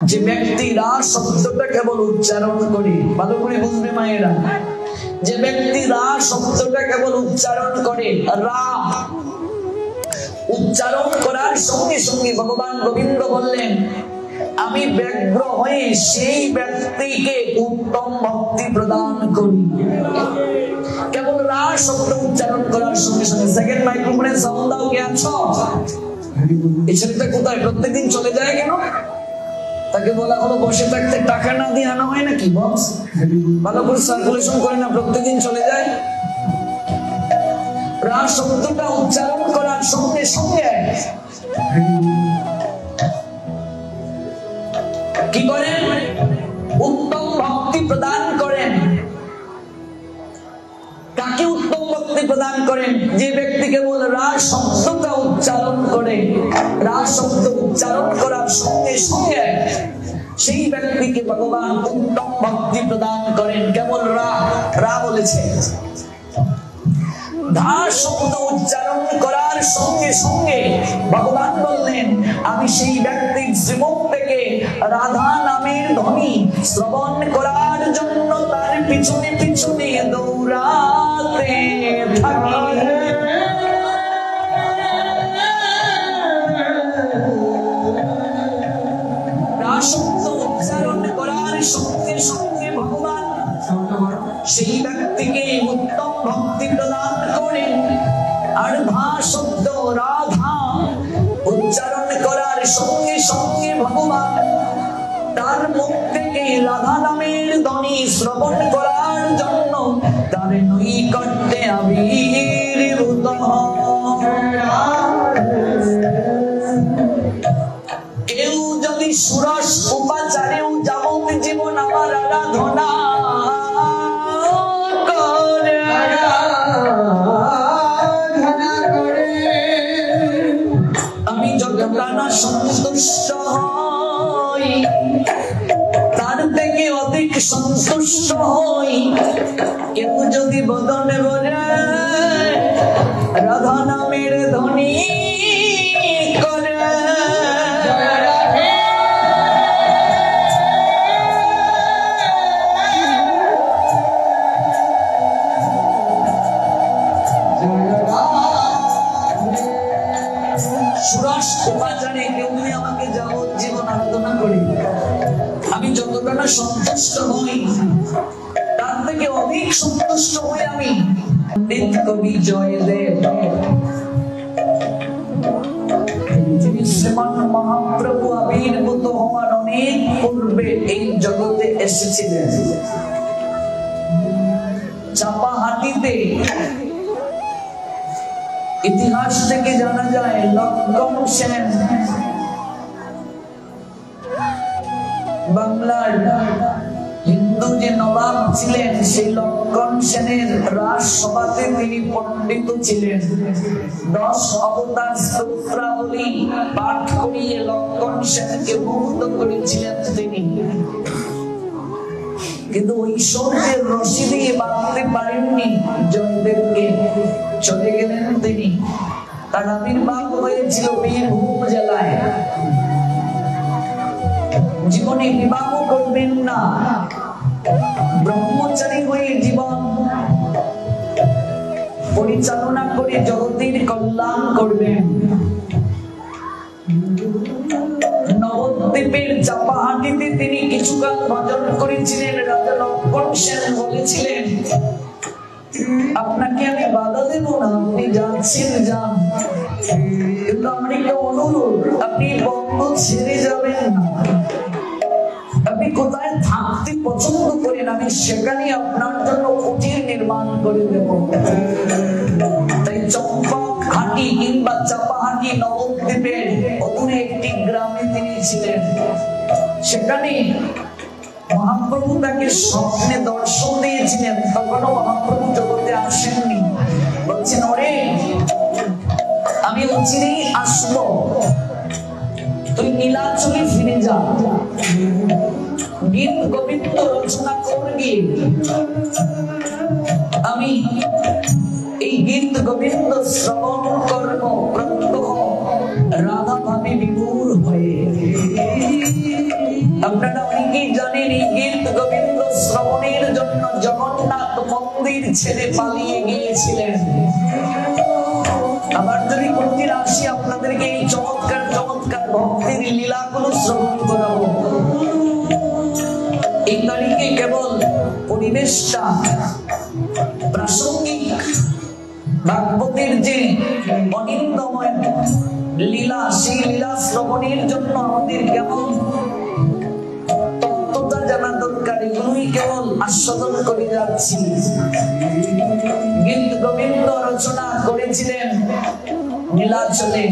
যে ব্যক্তি রা শব্দটা কেবল উচ্চারণ করে, ভালো করে বুঝবে মায়েরা, যে ব্যক্তি রা শব্দটা কেবল উচ্চারণ করে, রা উচ্চারণ করার সঙ্গে সঙ্গে ভগবান গোবিন্দ বললেন আমি ব্যগ্র হয়ে সেই ব্যক্তিকে উত্তম ভক্তি প্রদান করি। কেবল রা শব্দ উচ্চারণ করার সঙ্গে সঙ্গে। সেকেন্ড মাইক্রোফোনে সাউন্ড দাও, কে আছো? এই ছেলেটা কোথায়? প্রত্যেকদিন চলে যায় কেন? তাকে বলা হলো বসে থাকতে টাকা না দিয়ে আনা হয় নাকি? বক্স ভালো করে সার্কুলেশন করে না, প্রত্যেকদিন চলে যায়। রা শব্দটা উচ্চারণ করার সঙ্গে সঙ্গে কি করেন? উত্তম ভক্তি প্রদান করেন। কাকে উত্তম ভক্তি প্রদান করেন? যে ব্যক্তি কেবল রা শব্দটা উচ্চারণ করে, রা শব্দ উচ্চারণ করার সঙ্গে সঙ্গে সেই ব্যক্তিকে ভগবান উত্তম ভক্তি প্রদান করেন। কেবল রা, রা বলেছে। ধা শব্দ উচ্চারণ করার সঙ্গে সঙ্গে ভগবান বললেন আমি সেই ব্যক্তির শ্রীমুখ থেকে রাধা নামের ধ্বনি শ্রবণ করার জন্য তার পিছনে পিছনে দৌড়াতে থাকি। রা শব্দ উচ্চারণ করার সঙ্গে সঙ্গে ভগবান সেই ব্যক্তিকে উত্তম ভক্তি প্রদান করেন। আর ধা শব্দ রাধা উচ্চারণ করার সঙ্গে সঙ্গে ভগবান তার মুখ থেকে রাধা নামের ধ্বনি শ্রবণ করার জন্য তার নৈকট্যে আবির্ভূত হন। কেউ যদি ষোড়শ উপাচারেও যাবত জীবন আমার আরাধনা আমি যতটা না সন্তুষ্ট হই তার থেকে অধিক সন্তুষ্ট হই। কেউ যদি বদনে বলে রাধা নামের ধ্বনি করে ষোড়শ উপাচারে কেউ যদি আমাকে যাবজ্জীবন আরাধনা করি আমি যতটা না সন্তুষ্ট হই তার থেকে অধিক সন্তুষ্ট হই আমি। পণ্ডিত কবি জয়দেব যিনি শ্রীমান মহাপ্রভু আবির্ভূত হওয়ার অনেক পূর্বে এই জগতে এসেছিলেন, চাপাহাটিতে ইতিহাস থেকে জানা যায় লক্ষণ সেন বাংলার হিন্দু যে নবাব ছিলেন সেই লক্ষণ সেনের রাজসভাতে তিনি পণ্ডিত ছিলেন। 10 অবতার স্তোত্রাবলী পাঠ করিয়ে লক্ষণ সেনকে মুগ্ধ করেছিলেন তিনি। কিন্তু ঐশ্বর্যের রশি দিয়ে বাঁধতে পারেননি জয়দেবকে, চলে গেলেন তিনি। তার আবির্ভাব হয়েছিল বীরভূম জেলায়। জীবনে বিবাহ করবেন না, ব্রহ্মচারী হয়ে জীবন পরিচালনা করে জগতের কল্যাণ করবেন। নবদ্বীপের চাপাহাটিতে তিনি কিছুকাল ভজন করেছিলেন। রাজা লক্ষণ সেন বলেছিলেন আপনাকে আমি বাধা দেব না, আপনি যাচ্ছেন যান, কিন্তু আমার একটা অনুরোধ আপনি বঙ্গ ছেড়ে যাবেন না। আপনি কোথায় থাকতে পছন্দ করেন আমি সেখানে আপনার জন্য কুটির নির্মাণ করে দেব। তাই চম্পক ঘাটি কিংবা চাপাহাটি নবদ্বীপের অদূরে একটি গ্রামে তিনি ছিলেন। সেখানে মহাপ্রভু তাকে স্বপ্নে দর্শন দিয়েছিলেন। তখনও মহাপ্রভু জগতে আসেননি। বলছেন ওরে আমি অচিরেই আসবো, তুই নীলাচলে ফিরে যা, গীত গোবিন্দ রচনা করবি। আমি এই গীত গোবিন্দ শ্রবণ করব প্রত্যহ রাধা ভাবে বিভোর হয়ে। আপনারা অনেকেই জানেন এই গীত গোবিন্দ শ্রবণের জন্য জগন্নাথ মন্দির ছেড়ে পালিয়ে গিয়েছিলেন। আবার যদি কোনদিন আসি আপনাদেরকে এই চমৎকার চমৎকার ভক্তির লীলাগুলো শ্রবণ করাবো। এই তারিখে কেবল পরিবেশটা প্রাসঙ্গিক, ভাগবতের যে অনিন্দময় লীলা, সেই লীলা শ্রবণের জন্য আমাদের কেমন তত্ত্বটা জানা দরকার, এগুলোই কেবল আস্বাদন করে যাচ্ছি। গীত গোবিন্দ রচনা করেছিলেন নীলাচলে।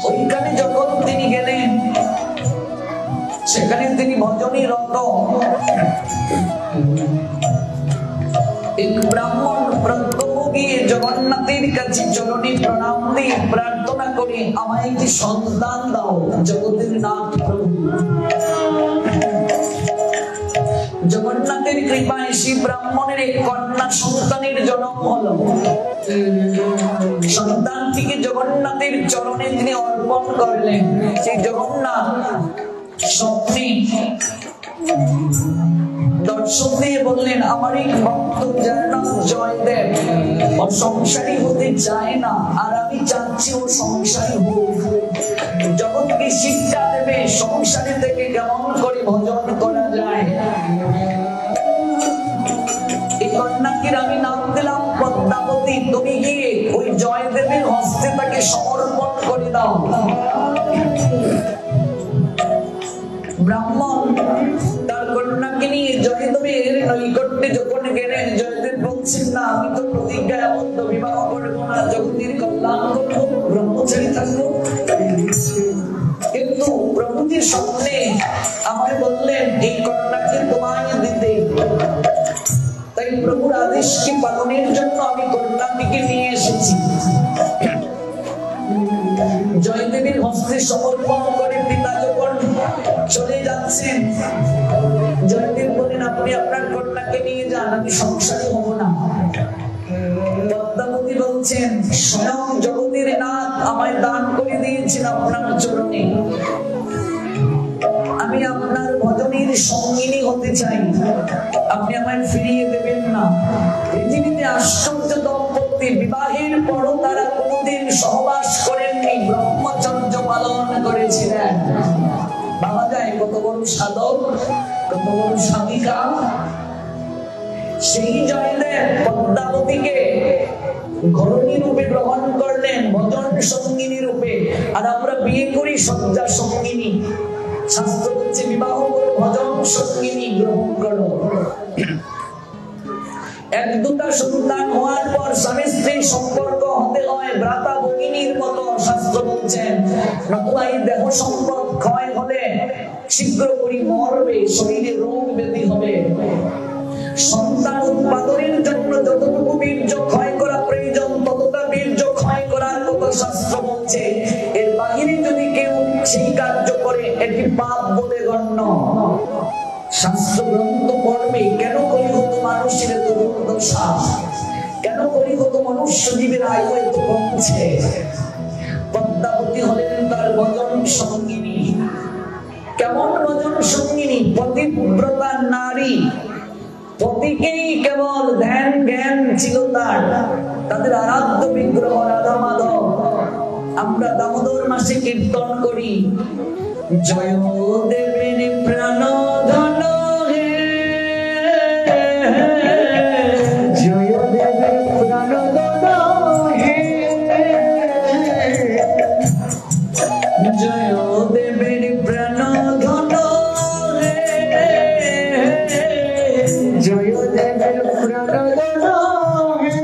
ওইখানে যখন তিনি গেলেন, সেখানে তিনি ভজনী রত। এক ব্রাহ্মণ প্রত্যহ গিয়ে জগন্নাথের কাছে চরণে প্রণাম দিয়ে প্রার্থনা করে, আমায় একটি সন্তান দাও জগতের নাথ প্রভু। জগন্নাথের কৃপায় সেই ব্রাহ্মণের এক কন্যা সন্তানের জন্ম হলো। সন্তানটিকে জগন্নাথের চরণে তিনি অর্পণ করলেন। সেই জগন্নাথ স্বপ্নে দর্শন দিয়ে বললেন, আমার এক ভক্ত যার নাম জয়দেব, ও সংসারী হতে চায় না, আর আমি চাচ্ছি ও সংসারী হোক। জগৎকে শিক্ষা দেবে সংসারী থেকে কেমন করে ভজন করা যায়। এই কন্যাকে আমি নাম দিলাম পদ্মাবতী। তুমি গিয়ে ওই জয়দেবের হস্তে তাকে সমর্পণ করে দাও। ব্রাহ্মণ তার কন্যাকে নিয়ে জয়দেবের নৈকট্যে যখন গেলেন, জয়দেব বলছেন, না, আমি তো প্রতিজ্ঞায় আবদ্ধ, বিবাহ করবো না, জগতের কল্যাণ করবো, ব্রহ্মচারী থাকবো। কিন্তু প্রভুজি স্বপ্নে আমাকে বললেন এই কন্যাকে তোমায় দিতে। তাই প্রভুর আদেশকে পালনের জন্য আমি কন্যাটিকে নিয়ে এসেছি। জয়দেবের হস্তে সমর্পণ করে পিতা যখন চলে যাচ্ছেন, জয়দেব বলেন, আপনি আপনার কন্যাকে নিয়ে যান, আমি সংসারী হব না। পদ্মাবতী বলছেন, স্বয়ং জগতের নাথ আমায় দান করে দিয়েছেন আপনার চরণে। আমি আপনার ভজনের সঙ্গিনী হতে চাই, আপনি আমায় ফিরিয়ে দেবেন না। পৃথিবীতে আশ্চর্য দম্পতি, বিবাহের পরও তারা কোনোদিন সহবাস করেননি, ব্রহ্মচর্য পালন করেছিলেন। ভাবা যায় কত বড় সাধক, কত বড় স্বামিকা। সেই জয়দেব পদ্মাবতীকে ঘরণী রূপে গ্রহণ করলেন, ভজন সঙ্গিনী রূপে। আর আমরা বিয়ে করি শয্যা সঙ্গিনী। শাস্ত্র বলছে বিবাহ করে ভজন সঙ্গিনী গ্রহণ করো। এক দুটা সন্তান হওয়ার পর স্বামী স্ত্রী সম্পর্ক হতে হয় ভ্রাতা ভগিনীর মতো, শাস্ত্র বলছেন। নতুবা এই দেহ সম্পদ ক্ষয় হলে শীঘ্র করে মরবে, শরীরে রোগ ব্যাধি হবে। সন্তান উৎপাদনের জন্য যতটুকু বীর্য ক্ষয় করা প্রয়োজন, ততটা বীর্য ক্ষয় করার কথা শাস্ত্র বলছে। এর বাহিরে যদি কেউ সেই কার্য করে, এটি পাপ বলে গণ্য। শাস্ত্র গ্রন্থ পড়বে, কেন কলিহত মানুষের এত দুর্দশা, কেন কলিহত মনুষ্য জীবের আয়ু এত কমছে। পদ্মাবতী হলেন তার ভজন সঙ্গিনী। কেমন ভজন সঙ্গিনী? পতিব্রতা নারী। পতিকেই কেবল ধ্যান জ্ঞান ছিল তার। তাদের আরাধ্য বিগ্রহ রাধা মাধব। আমরা দামোদর মাসে কীর্তন করি, জয় দেবের প্রাণ ধন হে, জয় দেবের প্রাণ ধন হে, জয় দেবের প্রাণ ধন হে, জয় দেবের প্রাণ ধন হে,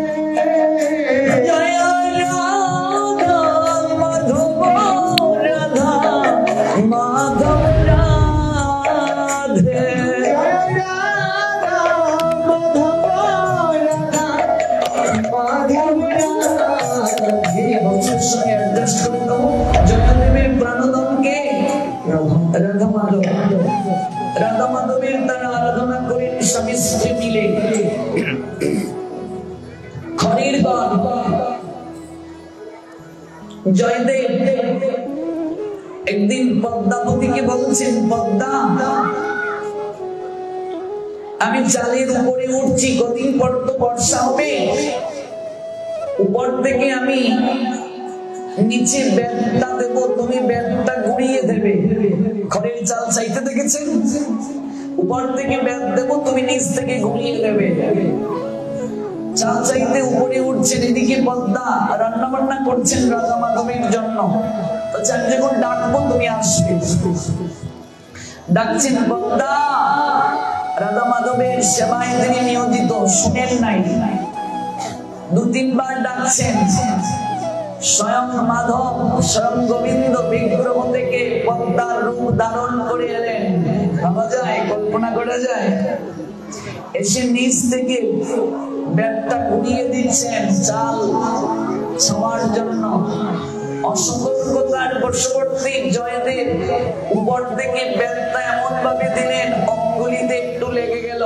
জয় রাধা মাধব রাধা মাধব রাধে, জয় রাধা মাধব রাধা মাধব রাধে। বছর সঙ্গে অ্যাডজাস্ট করে দাও। জয়দেবের প্রাণধনকে রাধা মাধব। রাধা মাধবের তারা আরাধনা করেন স্বামী স্ত্রী মিলে। খড়ের গান। জয়দেব একদিন পদ্মাবতীকে বলছেন, পদ্মা আমি চালের উপরে উঠছি, কদিন পর তো বর্ষা হবে, উপর থেকে আমি নিচে ব্যাটটা দেব, তুমি ব্যাটটা ঘুরিয়ে দেবে। খড়ের চাল চাইতে দেখেছেন? উপর থেকে ব্যাট দেব, তুমি নিচ থেকে ঘুরিয়ে দেবে। চাল চাইতে উপরে উঠছেন, এদিকে পদ্মা রান্না বান্না করছেন রাধা মাধবের জন্য। আচ্ছা আমি যখন ডাকবো তুমি আসবে। ডাকছেন পদ্মা, রাধা মাধবের সেবায় তিনি নিয়োজিত, শুনেন নাই। দু তিনবার ডাকছেন, স্বয়ং মাধব স্বয়ং গোবিন্দ বিগ্রহ থেকে পদ্মার রূপ ধারণ করে এলেন। ভাবা যায়, কল্পনা করা যায়? এসে নিচ থেকে ব্যাটটা ঘুরিয়ে দিচ্ছেন চাল ছোঁয়ার জন্য। অসতর্কতার বশবর্তী জয়দেব উপর থেকে ব্যাটটা এমন ভাবে দিলেন, অঙ্গুলিতে একটু লেগে গেল,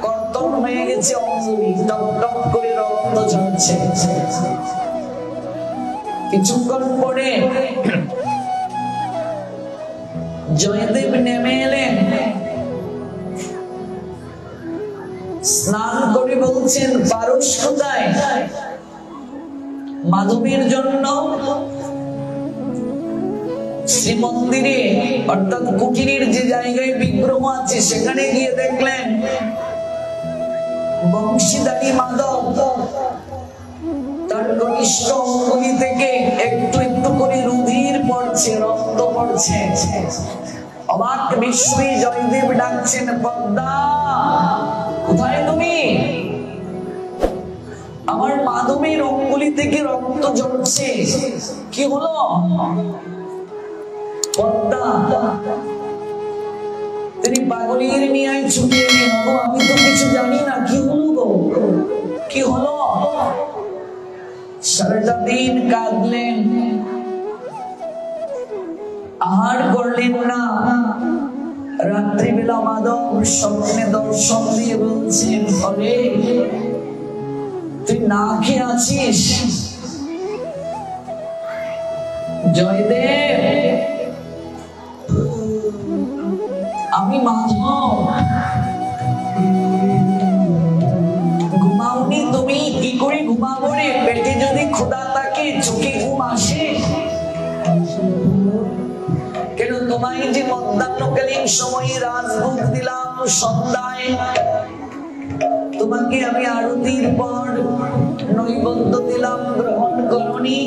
কর্তন হয়ে গেছে অঙ্গুলি, টপ টপ করে রক্ত ঝরছে। কিছুক্ষণ পরে জয়দেব নেমে এলেন, স্নান করে বলছেন, পারস কোথায়? মাধবের জন্য শ্রীমন্দিরে অর্থাৎ কুটিরের যে জায়গায় বিগ্রহ আছে সেখানে গিয়ে দেখলেন বংশীধারী মাধব তার কনিষ্ঠ অঙ্গুলি থেকে একটু একটু করে রুধির পড়ছে, রক্ত পড়ছে। অবাক বিস্ময়ে জয়দেব ডাকছেন, পদ্মা কোথায় তুমি? আমার মাধবের অঙ্গুলি থেকে রক্ত ঝরছে, কি হলো? পদ্মা তিনি পাগলের নিয়ে ছুটে এলেন, আমি তো কিছু জানি না, কি হলো গো, কি হলো? সারাটা দিন কাঁদলেন, আহার করলেন না। রাত্রিবেলা মাধব স্বপ্নে দর্শন দিয়ে বলছেন, আরে তুই না খেয়ে আছিস? জয়দেব আমি মাধব, ঘুমাওনি তুমি? কি করে ঘুমাবো রে, পেটে যদি ক্ষুধা থাকে চোখে ঘুম আসে? কেন তোমায় যে মধ্যাহ্নকালীন সময়ে রাজভোগ দিলাম, সন্ধ্যায় তোমাকে আমি আরতির পর নৈবেদ্য দিলাম, গ্রহণ করনি?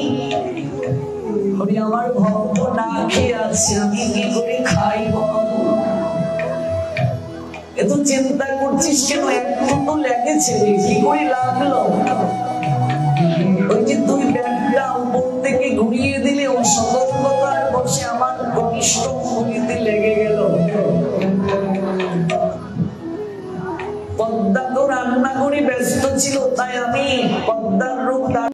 আমার ভক্ত না খেয়ে আছে, আমি কি করে খাইব? এত চিন্তা করছিস কেন? একটু তো লেগেছে, কি করে লাগলো? ওই যে তুই ব্যাগটা উপর থেকে ঘুরিয়ে দিলে, ও সতর্কতার বসে আমার কনিষ্ঠ অঙ্গুলিতে লেগে গেল। পদ্মা তো রান্না করে ব্যস্ত ছিল, তাই আমি পদ্মার রূপ